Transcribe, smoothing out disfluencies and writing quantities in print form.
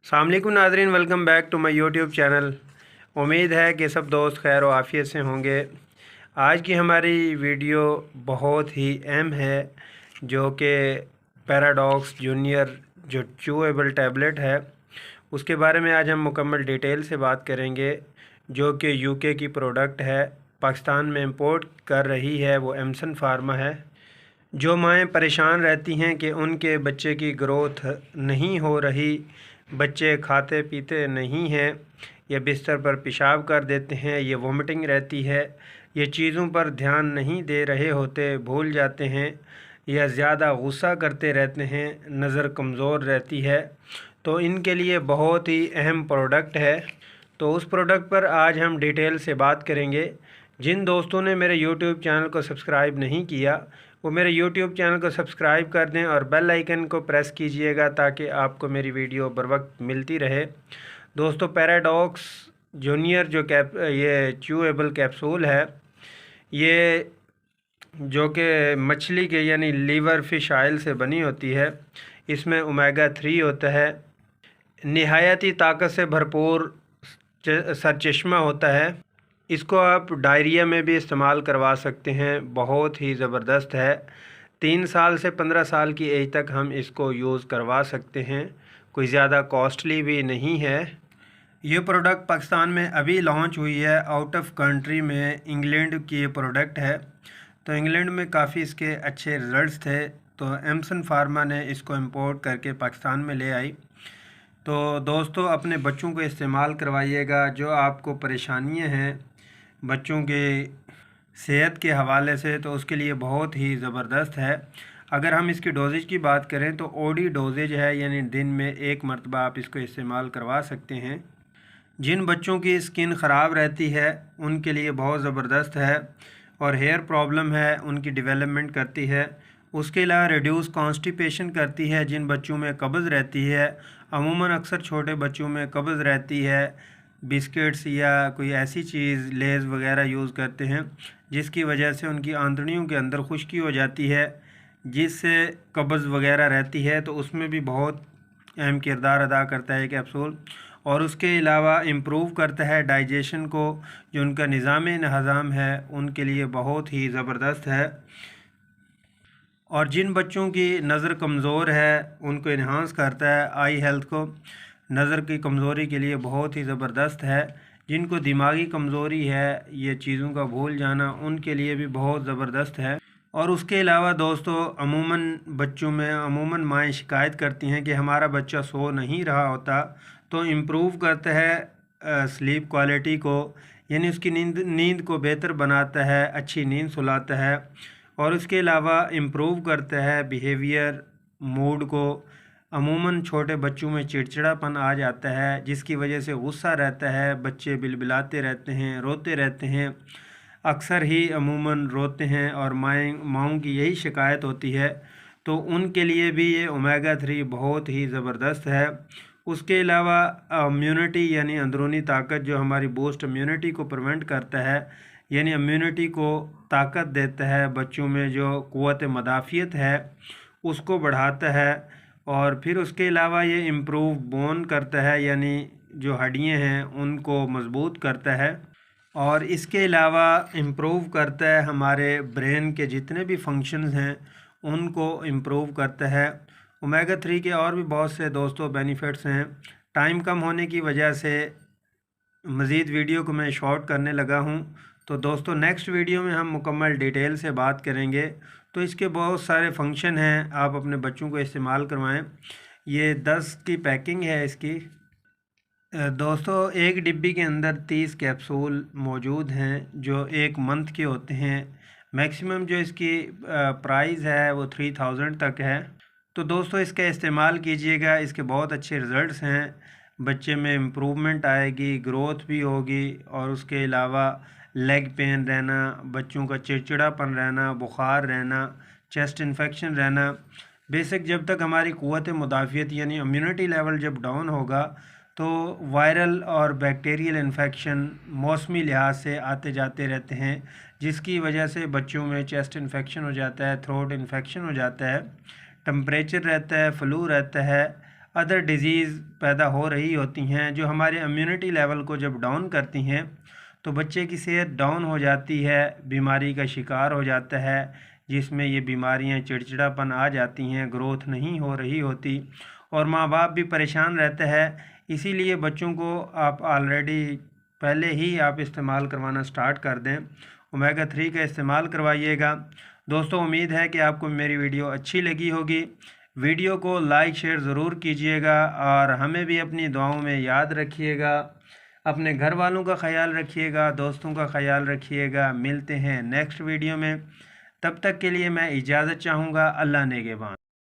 अस्सलाम वालेकुम नाज़रीन, welcome back to my YouTube channel. उम्मीद है कि सब दोस्त खैर व आफ़ियत से होंगे। आज की हमारी वीडियो बहुत ही अहम है, जो कि पैराडॉक्स जूनियर जो च्यूएबल टैबलेट है उसके बारे में आज हम मुकम्मल डिटेल से बात करेंगे। जो कि यूके की प्रोडक्ट है, पाकिस्तान में इंपोर्ट कर रही है वो एमसन फार्मा है। जो माएँ परेशान रहती हैं कि उनके बच्चे की ग्रोथ नहीं हो रही, बच्चे खाते पीते नहीं हैं, या बिस्तर पर पेशाब कर देते हैं, ये वोमिटिंग रहती है, ये चीज़ों पर ध्यान नहीं दे रहे होते, भूल जाते हैं, या ज़्यादा गुस्सा करते रहते हैं, नज़र कमज़ोर रहती है, तो इनके लिए बहुत ही अहम प्रोडक्ट है। तो उस प्रोडक्ट पर आज हम डिटेल से बात करेंगे। जिन दोस्तों ने मेरे यूट्यूब चैनल को सब्सक्राइब नहीं किया वो मेरे यूट्यूब चैनल को सब्सक्राइब कर दें और बेल आइकन को प्रेस कीजिएगा ताकि आपको मेरी वीडियो बर वक्त मिलती रहे। दोस्तों, पैराडॉक्स जूनियर जो ये च्यूएबल कैप्सूल है, ये जो कि मछली के यानी लीवर फिश ऑयल से बनी होती है। इसमें ओमेगा 3 होता है, निहायती ताकत से भरपूर सरचश्मा होता है। इसको आप डायरिया में भी इस्तेमाल करवा सकते हैं, बहुत ही ज़बरदस्त है। 3 साल से 15 साल की एज तक हम इसको यूज़ करवा सकते हैं, कोई ज़्यादा कॉस्टली भी नहीं है। ये प्रोडक्ट पाकिस्तान में अभी लॉन्च हुई है, आउट ऑफ कंट्री में इंग्लैंड की ये प्रोडक्ट है। तो इंग्लैंड में काफ़ी इसके अच्छे रिज़ल्ट्स थे, तो एमसन फार्मा ने इसको इंपोर्ट करके पाकिस्तान में ले आई। तो दोस्तों, अपने बच्चों को इस्तेमाल करवाइएगा। जो आपको परेशानियां हैं बच्चों के सेहत के हवाले से, तो उसके लिए बहुत ही ज़बरदस्त है। अगर हम इसकी डोजेज की बात करें तो ओडी डोजेज है, यानी दिन में 1 मरतबा आप इसको इस्तेमाल करवा सकते हैं। जिन बच्चों की स्किन ख़राब रहती है उनके लिए बहुत ज़बरदस्त है, और हेयर प्रॉब्लम है उनकी डेवलपमेंट करती है। उसके अलावा रिड्यूस कॉन्स्टिपेशन करती है। जिन बच्चों में कब्ज़ रहती है, अमूमन अक्सर छोटे बच्चों में कब्ज़ रहती है, बिस्किट्स या कोई ऐसी चीज़ लेज़ वगैरह यूज़ करते हैं जिसकी वजह से उनकी आंतड़ियों के अंदर खुश्की हो जाती है, जिससे कब्ज़ वगैरह रहती है, तो उसमें भी बहुत अहम किरदार अदा करता है कैप्सूल। और उसके अलावा इम्प्रूव करता है डाइजेशन को, जो उनका निज़ाम हज़म है उनके लिए बहुत ही ज़बरदस्त है। और जिन बच्चों की नज़र कमज़ोर है उनको इन्हांस करता है, आई हेल्थ को, नज़र की कमज़ोरी के लिए बहुत ही ज़बरदस्त है। जिनको दिमागी कमज़ोरी है, ये चीज़ों का भूल जाना, उनके लिए भी बहुत ज़बरदस्त है। और उसके अलावा दोस्तों, अमूमन बच्चों में अमूमन माएँ शिकायत करती हैं कि हमारा बच्चा सो नहीं रहा होता, तो इम्प्रूव करता है स्लीप क्वालिटी को, यानी उसकी नींद को बेहतर बनाता है, अच्छी नींद सुलाता है। और उसके अलावा इम्प्रूव करता है बिहेवियर, मूड को। अमूमन छोटे बच्चों में चिड़चिड़ापन आ जाता है, जिसकी वजह से गुस्सा रहता है, बच्चे बिलबिलाते रहते हैं, रोते रहते हैं, अक्सर ही अमूमन रोते हैं, और माँओं की यही शिकायत होती है। तो उनके लिए भी ये ओमेगा 3 बहुत ही ज़बरदस्त है। उसके अलावा इम्यूनिटी यानी अंदरूनी ताकत, जो हमारी बूस्ट इम्यूनिटी को प्रिवेंट करता है, यानी इम्यूनिटी को ताकत देता है, बच्चों में जो क़ुव्वत मदाफ़ियत है उसको बढ़ाता है। और फिर उसके अलावा ये इम्प्रूव बोन करता है, यानी जो हड्डियाँ हैं उनको मज़बूत करता है। और इसके अलावा इम्प्रूव करता है हमारे ब्रेन के जितने भी फंक्शंस हैं उनको इम्प्रूव करता है। ओमेगा 3 के और भी बहुत से दोस्तों बेनिफिट्स हैं। टाइम कम होने की वजह से मज़ीद वीडियो को मैं शॉर्ट करने लगा हूँ, तो दोस्तों नेक्स्ट वीडियो में हम मुकम्मल डिटेल से बात करेंगे। तो इसके बहुत सारे फंक्शन हैं, आप अपने बच्चों को इस्तेमाल करवाएं। ये 10 की पैकिंग है इसकी। दोस्तों, एक डिब्बी के अंदर 30 कैप्सूल मौजूद हैं जो 1 मंथ के होते हैं। मैक्सिमम जो इसकी प्राइस है वो 3000 तक है। तो दोस्तों, इसका इस्तेमाल कीजिएगा, इसके बहुत अच्छे रिज़ल्ट्स हैं। बच्चे में इम्प्रूवमेंट आएगी, ग्रोथ भी होगी, और उसके अलावा लेग पेन रहना, बच्चों का चिड़चिड़ापन रहना, बुखार रहना, चेस्ट इन्फेक्शन रहना, बेसिक जब तक हमारी क़ुव्वत मुदाफ़ियत यानी इम्यूनिटी लेवल जब डाउन होगा, तो वायरल और बैक्टीरियल इन्फेक्शन मौसमी लिहाज से आते जाते रहते हैं, जिसकी वजह से बच्चों में चेस्ट इन्फेक्शन हो जाता है, थ्रोट इन्फेक्शन हो जाता है, टम्परेचर रहता है, फ्लू रहता है, ادر ڈیزیز پیدا ہو رہی ہوتی ہیں جو ہمارے امیونٹی لیول کو جب ڈاؤن کرتی ہیں تو بچے کی صحت ڈاؤن ہو جاتی ہے، بیماری کا شکار ہو جاتا ہے، جس میں یہ بیماریاں چڑچڑاپن آ جاتی ہیں، گروتھ نہیں ہو رہی ہوتی اور ماں باپ بھی پریشان رہتے ہیں۔ اسی لیے بچوں کو آپ آلریڈی پہلے ہی آپ استعمال کروانا سٹارٹ کر دیں، اومیگا 3 کا استعمال کروائیے گا۔ دوستو امید ہے کہ آپ کو میری ویڈیو اچھی لگی ہوگی۔ ویڈیو کو لائک شیئر ضرور کیجئے گا اور ہمیں بھی اپنی دعاؤں میں یاد رکھیے گا۔ اپنے گھر والوں کا خیال رکھیے گا، دوستوں کا خیال رکھیے گا۔ ملتے ہیں نیکسٹ ویڈیو میں، تب تک کے لیے میں اجازت چاہوں گا۔ اللہ نگہبان۔